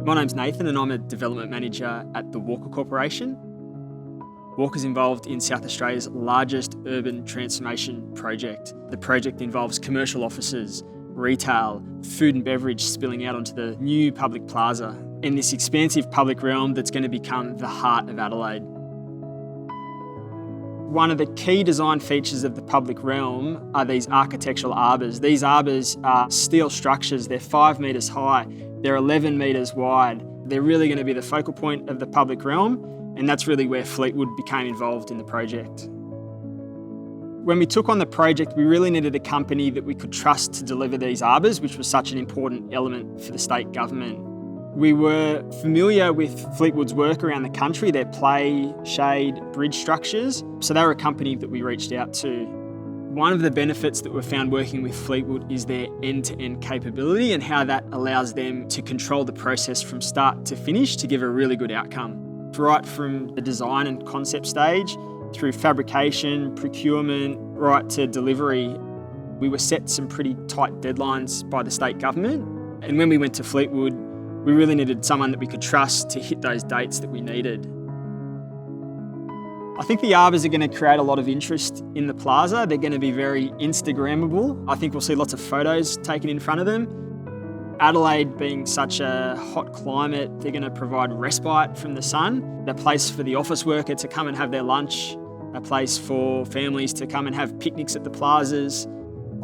My name's Nathan and I'm a development manager at the Walker Corporation. Walker's involved in South Australia's largest urban transformation project. The project involves commercial offices, retail, food and beverage spilling out onto the new public plaza in this expansive public realm that's going to become the heart of Adelaide. One of the key design features of the public realm are these architectural arbours. These arbours are steel structures, they're 5 metres high, they're 11 metres wide. They're really going to be the focal point of the public realm, and that's really where Fleetwood became involved in the project. When we took on the project, we really needed a company that we could trust to deliver these arbours, which was such an important element for the state government. We were familiar with Fleetwood's work around the country, their play, shade, bridge structures, so they were a company that we reached out to. One of the benefits that we've found working with Fleetwood is their end-to-end capability and how that allows them to control the process from start to finish to give a really good outcome. Right from the design and concept stage, through fabrication, procurement, right to delivery, we were set some pretty tight deadlines by the state government. And when we went to Fleetwood, we really needed someone that we could trust to hit those dates that we needed. I think the arbours are going to create a lot of interest in the plaza. They're going to be very Instagrammable. I think we'll see lots of photos taken in front of them. Adelaide being such a hot climate, they're going to provide respite from the sun, a place for the office worker to come and have their lunch, a place for families to come and have picnics at the plazas.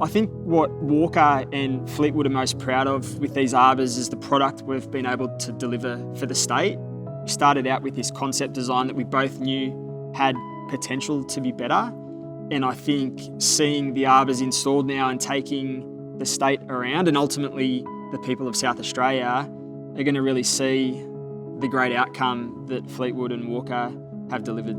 I think what Walker and Fleetwood are most proud of with these arbours is the product we've been able to deliver for the state. We started out with this concept design that we both knew had potential to be better, and I think seeing the arbours installed now and taking the state around, and ultimately the people of South Australia, are going to really see the great outcome that Fleetwood and Walker have delivered.